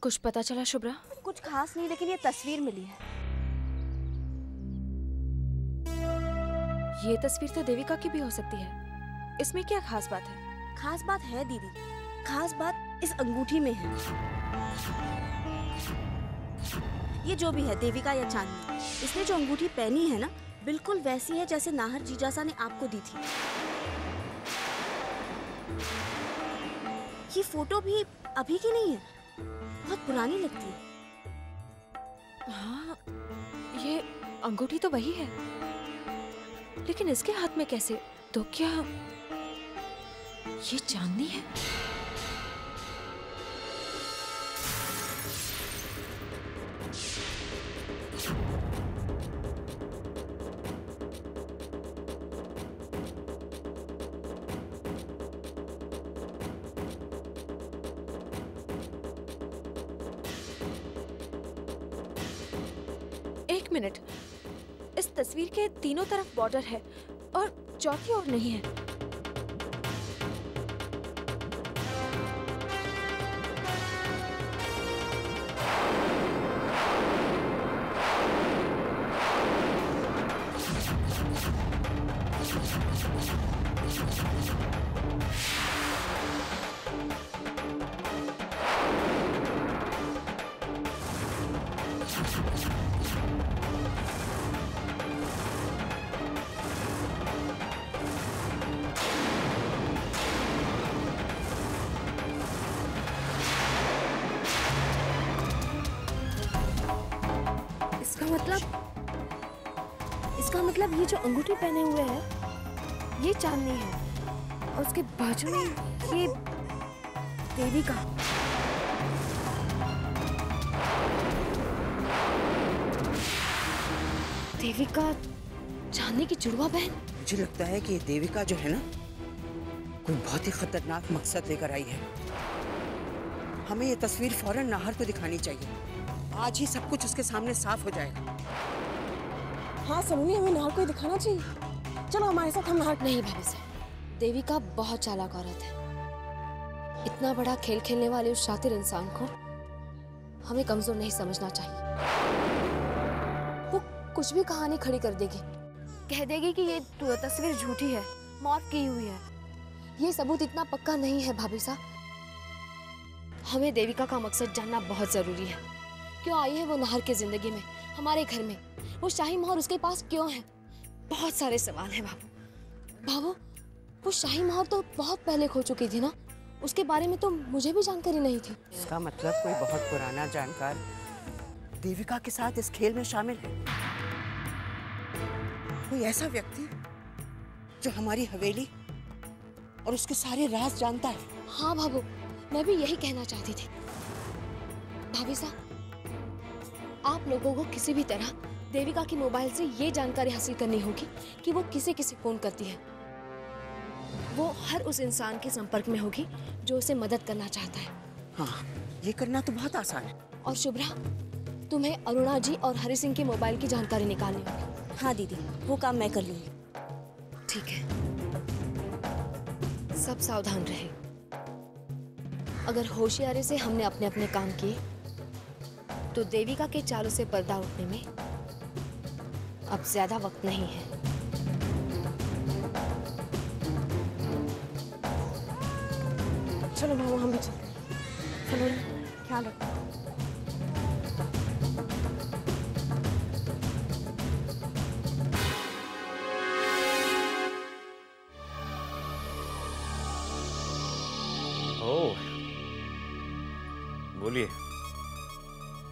कुछ पता चला शुभ्रा? कुछ खास नहीं, लेकिन ये तस्वीर मिली है। ये तस्वीर तो देविका की भी हो सकती है। इसमें क्या खास बात है? खास बात है दीदी, खास बात इस अंगूठी में है। ये जो भी है, देविका या चांदनी, इसने जो अंगूठी पहनी है ना, बिल्कुल वैसी है जैसे नाहर जीजासा ने आपको दी थी। ये फोटो भी अभी की नहीं है, बहुत पुरानी लगती है। हाँ, ये अंगूठी तो वही है, लेकिन इसके हाथ में कैसे? तो क्या ये चांदनी है? एक मिनट, इस तस्वीर के तीनों तरफ बॉर्डर है और चौथी ओर नहीं है। इसका मतलब ये जो अंगूठी पहने हुए है ये चांदनी है और उसके बाजू में ये देविका। देविका चांदनी की जुड़वा बहन। मुझे लगता है कि ये देविका जो है ना, कोई बहुत ही खतरनाक मकसद लेकर आई है। हमें ये तस्वीर फौरन नाहर को दिखानी चाहिए। आज ही सब कुछ उसके सामने साफ हो जाएगा। हाँ सलोनी, हमें नाहर को दिखाना चाहिए। चलो हमारे साथ। हम नाहर नहीं भाभी साहब, देविका बहुत चालाक औरत है। इतना बड़ा खेल खेलने वाले उस शातिर इंसान को हमें कमजोर नहीं समझना चाहिए। वो कुछ भी कहानी खड़ी कर देगी, कह देगी कि ये तस्वीर झूठी है, मॉर्फ की हुई है। ये सबूत इतना पक्का नहीं है भाभी साहब। हमें देविका का मकसद जानना बहुत जरूरी है। क्यों आई है वो नाहर की जिंदगी में, हमारे घर में? वो शाही मोहर उसके पास क्यों है? बहुत सारे सवाल हैं बाबू। वो शाही मोहर तो बहुत पहले खो चुकी थी ना, उसके बारे में तो मुझे भी जानकारी नहीं थी। इसका मतलब कोई बहुत पुराना जानकार देविका के साथ इस खेल में शामिल है। कोई ऐसा व्यक्ति जो हमारी हवेली और उसके सारे राज जानता है। हाँ बाबू, मैं भी यही कहना चाहती थी। भाभी साहब, आप लोगों को किसी भी तरह देविका की मोबाइल से ये जानकारी हासिल करनी होगी कि वो किसे किसे फोन करती है। वो हर उस इंसान के संपर्क में होगी जो उसे मदद करना चाहता है। हाँ, ये करना तो बहुत आसान है। और शुभ्रा, तुम्हें अरुणा जी और हरि सिंह के मोबाइल की जानकारी निकालनी होगी। हाँ दीदी, वो काम मैं कर लूंगी। ठीक है, सब सावधान रहे। अगर होशियारी से हमने अपने अपने काम किए तो देविका के चालों से पर्दा उठने में अब ज्यादा वक्त नहीं है। चलो मामा, हम भी चलते हैं। चलो, ख्याल रखो। ओह, बोलिए,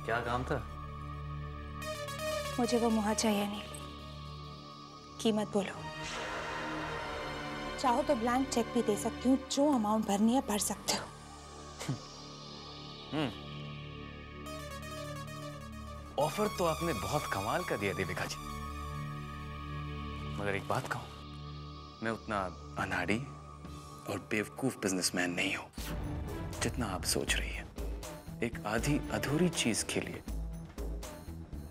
क्या काम था? मुझे वो मुहर चाहिए नहीं। कीमत बोलो। चाहो तो ब्लैंक चेक भी दे सकती हूँ, जो अमाउंट भरनी है भर सकते हो। ऑफर तो आपने बहुत कमाल का दिया देविका जी, मगर एक बात कहूं, मैं उतना अनाड़ी और बेवकूफ बिजनेसमैन नहीं हूं जितना आप सोच रही हैं। एक आधी अधूरी चीज के लिए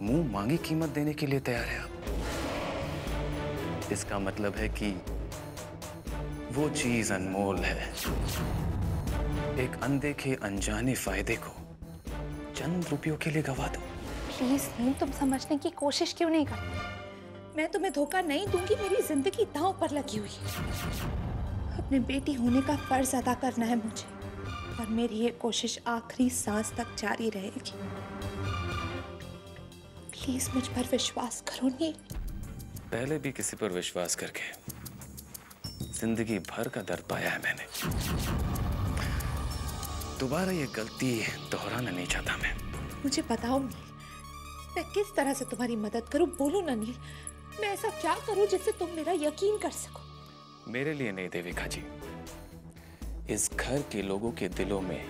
मुंह मांगी कीमत देने के लिए तैयार है आप। इसका मतलब है कि वो चीज अनमोल है। एक अनदेखे अनजाने फायदे को चंद रुपयों के लिए गवा दूं? प्लीज नील, तुम समझने की कोशिश क्यों नहीं करते? मैं तुम्हें धोखा नहीं दूंगी, मेरी जिंदगी दांव पर लगी हुई है। अपने बेटी होने का फर्ज अदा करना है मुझे, और मेरी ये कोशिश आखिरी सांस तक जारी रहेगी। प्लीज मुझ पर विश्वास करो नील। पहले भी किसी पर विश्वास करके जिंदगी भर का दर्द पाया है मैंने। दोबारा ये गलती दोहराना नहीं चाहता मैं। मुझे बताओ नील, मैं किस तरह से तुम्हारी मदद करूं? बोलो ना नील, मैं ऐसा क्या करूं जिससे तुम मेरा यकीन कर सको? मेरे लिए नहीं देविका जी, इस घर के लोगों के दिलों में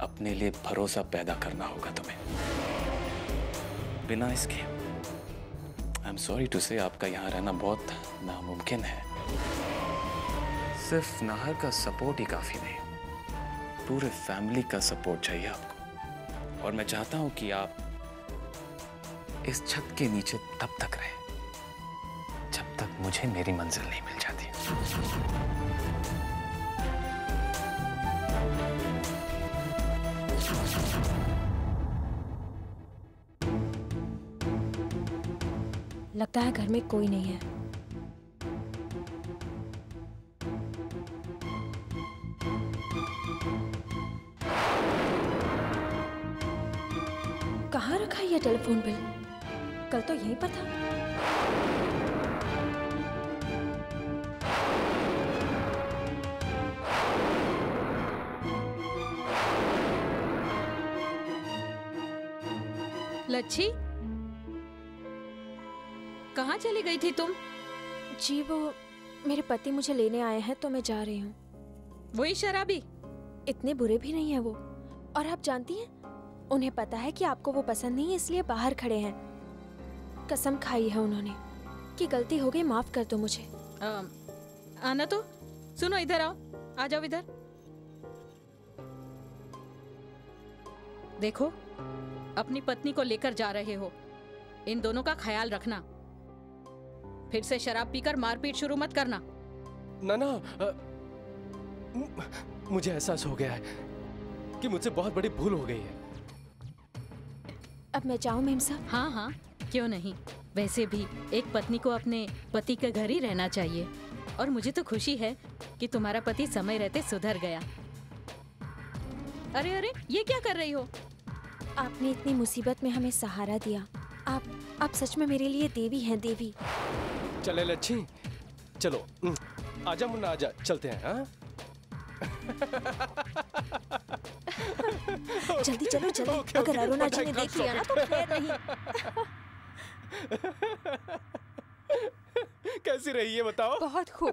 अपने लिए भरोसा पैदा करना होगा तुम्हें। बिना इसके आई एम सॉरी टू से आपका यहाँ रहना बहुत नामुमकिन है। सिर्फ नाहर का सपोर्ट ही काफी नहीं, पूरे फैमिली का सपोर्ट चाहिए आपको। और मैं चाहता हूं कि आप इस छत के नीचे तब तक रहें जब तक मुझे मेरी मंजिल नहीं मिल जाती। लगता है घर में कोई नहीं है। कहाँ रखा ये टेलीफोन बिल? कल तो यहीं पर था। लच्छी, कहाँ चली गई थी तुम? जी वो मेरे पति मुझे लेने आए हैं तो मैं जा रही हूँ। वही शराबी? इतने बुरे भी नहीं है वो। और आप जानती हैं, उन्हें पता है कि आपको वो पसंद नहीं है, इसलिए बाहर खड़े हैं। कसम खाई है उन्होंने कि गलती हो गई, माफ कर दो मुझे। आना तो सुनो, इधर आओ, आ जाओ इधर। देखो, अपनी पत्नी को लेकर जा रहे हो, इन दोनों का ख्याल रखना। फिर से शराब पीकर मारपीट शुरू मत करना। ना, मुझे एहसास हो गया है कि मुझसे बहुत बड़ी भूल हो गई है। अब मैं जाऊं मेम साहब? हाँ हाँ, क्यों नहीं। वैसे भी एक पत्नी को अपने पति के घर ही रहना चाहिए। और मुझे तो खुशी है कि तुम्हारा पति समय रहते सुधर गया। अरे अरे, ये क्या कर रही हो? आपने इतनी मुसीबत में हमें सहारा दिया। आप सच में मेरे लिए देवी हैं, देवी। चले लच्छी, चलो आजा मुन्ना, आजा, चलते हैं। हाँ जल्दी चलो जल्दी। Okay, अगर okay, Aruna ji but I ने can't देख लिया ना तो stop it. खैर नहीं। कैसी रही है बताओ? बहुत खूब।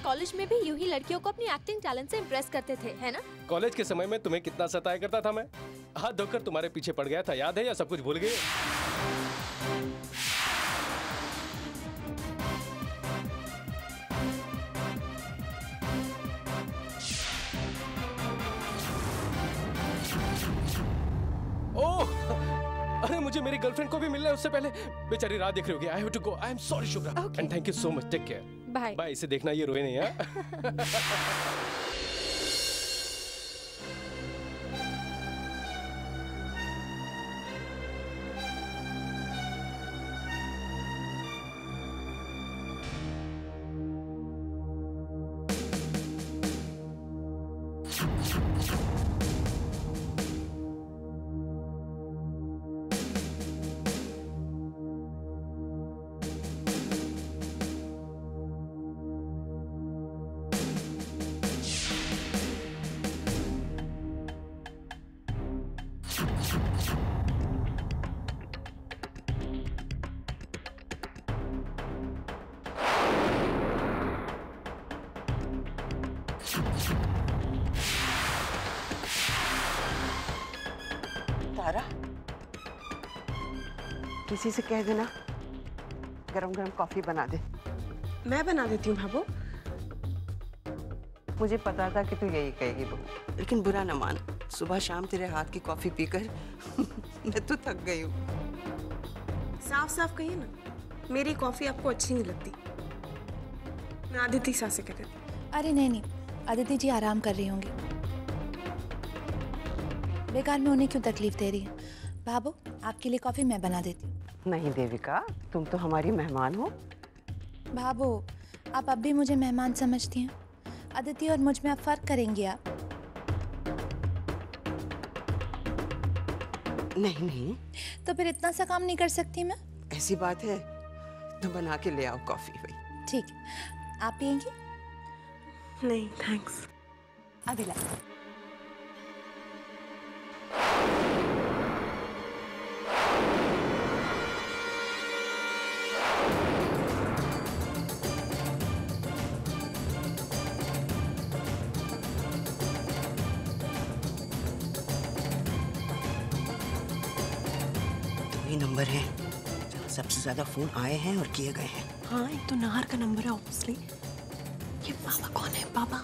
कॉलेज में भी यूं ही लड़कियों को अपनी एक्टिंग टैलेंट से इम्प्रेस करते थे, है ना? कॉलेज के समय में तुम्हें कितना सताया करता था मैं। हाथ धोकर तुम्हारे पीछे पड़ गया था, याद है, या सब कुछ भूल गए? ओह, अरे मुझे मेरी गर्लफ्रेंड को भी मिलना है, उससे पहले बेचारी राह देख रही होगी। I have to go. I am sorry Shubhra, and thank you so much. Take care. Bye bye. इसे देखना, ये रोए नहीं है। तारा, किसी से कह देना गरम गरम कॉफी बना दे। मैं बना देती हूँ भाभो। मुझे पता था कि तू यही कहेगी बहू, लेकिन बुरा न मान। सुबह शाम तेरे हाथ की कॉफी पीकर मैं तो थक गई हूँ। साफ साफ कहिए ना, मेरी कॉफी आपको अच्छी नहीं लगती। मैं आदिति सा से कह देती। अरे नहीं, अदिति जी आराम कर रही होंगी। बेकार में उन्हें क्यों तकलीफ दे रही है? बाबू, आपके लिए कॉफी मैं बना देती हूँ। नहीं देविका, तुम तो हमारी मेहमान हो। बाबू, आप अब भी मुझे मेहमान समझती हैं? अदिति और मुझ में अब फर्क करेंगी आप? नहीं नहीं, तो फिर इतना सा काम नहीं कर सकती मैं? ऐसी बात है तो बना के ले आओ कॉफी भाई। ठीक है, आप पियेंगी? नहीं थैंक्स। अभी ला। ये नंबर है जहाँ सबसे ज्यादा फोन आए हैं और किए गए हैं। हाँ, एक तो नाहर का नंबर है ऑब्वियसली। ये बाबा कौन है? बाबा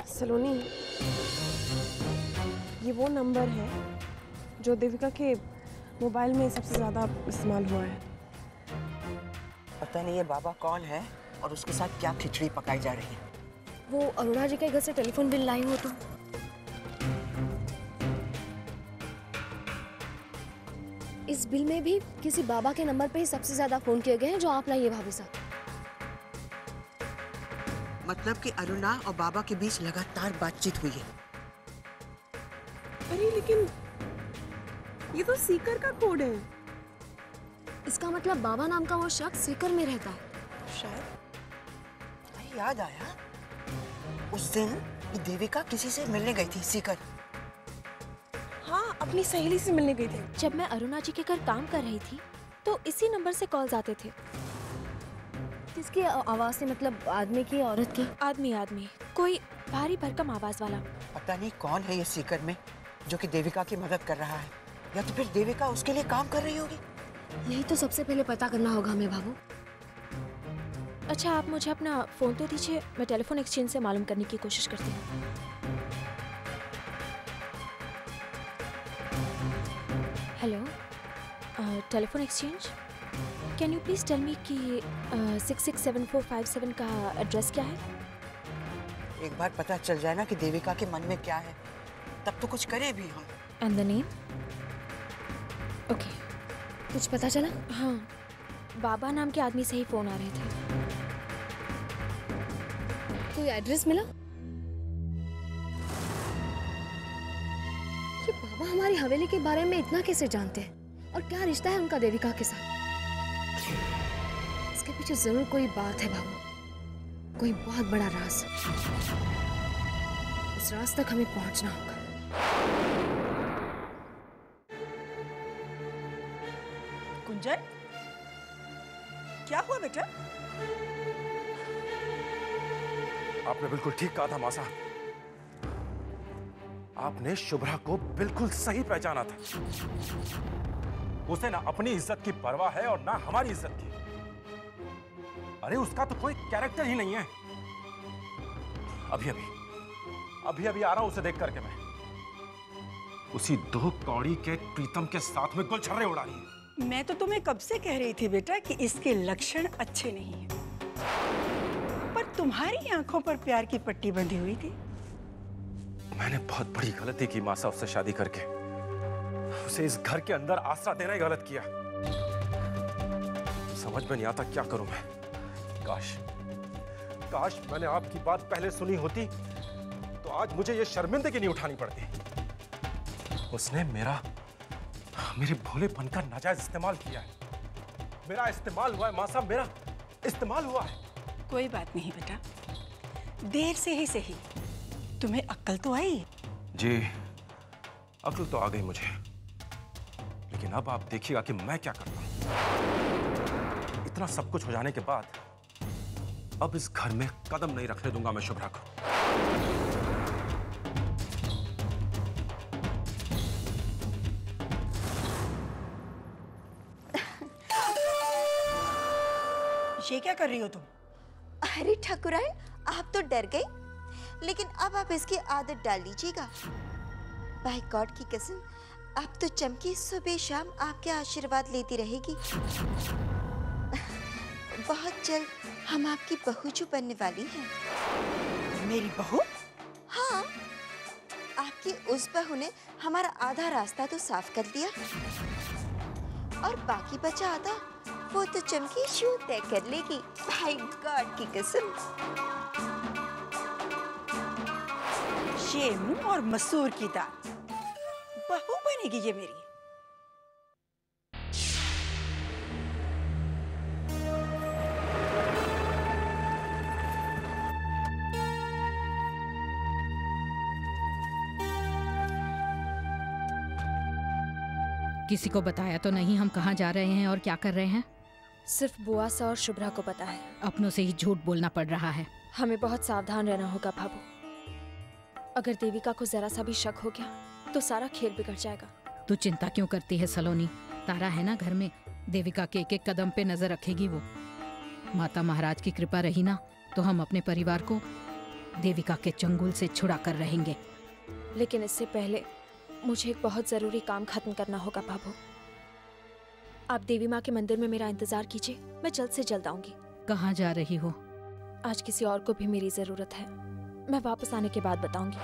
सलोनी, ये वो नंबर है जो देविका के मोबाइल में सबसे ज़्यादा इस्तेमाल हुआ है। पता नहीं ये बाबा कौन है और उसके साथ क्या खिचड़ी पकाई जा रही है। वो अरुणा जी के घर से टेलीफोन बिल लाई हो तो? इस बिल में भी किसी बाबा के नंबर पे ही सबसे ज्यादा फोन किए गए हैं जो आप लाइए भाभी साहब। मतलब कि अरुणा और बाबा के बीच लगातार बातचीत हुई है। अरे लेकिन ये तो सीकर का कोड है। इसका मतलब बाबा नाम का वो शख्स सीकर में रहता है शायद। अरे याद आया, उस दिन देविका किसी से मिलने गई थी सीकर। हाँ, अपनी सहेली से मिलने गई थी। जब मैं अरुणा जी के घर काम कर रही थी तो इसी नंबर से कॉल्स आते थे। किसकी आवाज से? मतलब आदमी की, औरत की? आदमी, कोई भारी भरकम आवाज वाला। पता नहीं कौन है ये सीकर में जो कि देविका की मदद कर रहा है, या तो फिर देविका उसके लिए काम कर रही होगी। नहीं तो सबसे पहले पता करना होगा हमें बाबू। अच्छा, आप मुझे अपना फोन तो दीजिए, मैं टेलीफोन एक्सचेंज से मालूम करने की कोशिश करती हूँ। Hello, telephone exchange, can you please tell me कि 667457 का एड्रेस क्या है? एक बार पता चल जाए ना कि देविका के मन में क्या है, तब तो कुछ करे भी हम। And the name? ओके, कुछ पता चला? हाँ, बाबा नाम के आदमी से ही फोन आ रहे थे। कोई एड्रेस मिला? ये बाबा हमारी हवेली के बारे में इतना कैसे जानते हैं? और क्या रिश्ता है उनका देविका के साथ? इसके पीछे जरूर कोई बात है बाबू, कोई बहुत बड़ा राज। उस राज तक हमें पहुंचना होगा। कुंजन, क्या हुआ बेटा? आपने बिल्कुल ठीक कहा था माँ साहब। आपने शुभ्रा को बिल्कुल सही पहचाना था। उसे ना अपनी इज्जत की परवाह है और ना हमारी इज्जत की। अरे उसका तो कोई कैरेक्टर ही नहीं है। अभी आ रहा हूं उसे देख करके मैं। उसी दो कौड़ी के प्रीतम के साथ में गुलछर्रे उड़ा रही है। मैं तो तुम्हें कब से कह रही थी बेटा कि इसके लक्षण अच्छे नहीं हैं। पर तुम्हारी आंखों पर प्यार की पट्टी बंधी हुई थी। मैंने बहुत बड़ी गलती की माँ साहब से शादी करके। उसे इस घर के अंदर आसरा देना ही गलत किया। समझ में नहीं आता क्या करूं मैं। काश मैंने आपकी बात पहले सुनी होती तो आज मुझे ये शर्मिंदगी नहीं उठानी पड़ती। उसने मेरे भोलेपन का नाजायज इस्तेमाल किया है। मेरा इस्तेमाल हुआ है माँ साहब, मेरा इस्तेमाल हुआ है। कोई बात नहीं बेटा, देर से ही सही तुम्हें अक्ल तो आई। जी, अक्ल तो आ गई मुझे, लेकिन अब आप देखिएगा कि मैं क्या करता हूं। इतना सब कुछ हो जाने के बाद अब इस घर में कदम नहीं रखने दूंगा मैं शुभ्रा को। ये क्या कर रही हो तुम? अरे ठाकुराइन, आप तो डर गई, लेकिन अब आप इसकी आदत डाल लीजिएगा। बाय गॉड की कसम, अब तो चमकी सुबह शाम आपके आशीर्वाद लेती रहेगी। बहुत जल्द हम आपकी बहू जो बनने वाली हैं। मेरी बहू? हाँ, आपकी उस बहू ने हमारा आधा रास्ता तो साफ कर दिया और बाकी बचा आधा वो तो चमकी शू तय कर लेगी, भाई गॉड की कसम। ये मुंह और मसूर की दाल, बहू बनेगी ये मेरी। किसी को बताया तो नहीं हम कहाँ जा रहे हैं और क्या कर रहे हैं? सिर्फ बुआ सा और शुभ्रा को पता है। अपनों से ही झूठ बोलना पड़ रहा है। हमें बहुत सावधान रहना होगा भाभू। अगर देविका को जरा सा भी शक हो गया तो सारा खेल बिगड़ जाएगा। तू चिंता क्यों करती है सलोनी? तारा है ना घर में, देविका के एक एक कदम पे नजर रखेगी वो। माता महाराज की कृपा रही ना तो हम अपने परिवार को देविका के चंगुल से छुड़ा कर रहेंगे। लेकिन इससे पहले मुझे एक बहुत जरूरी काम खत्म करना होगा भाभू। आप देवी माँ के मंदिर में मेरा इंतजार कीजिए, मैं जल्द से जल्द आऊंगी। कहाँ जा रही हो? आज किसी और को भी मेरी जरूरत है, मैं वापस आने के बाद बताऊंगी।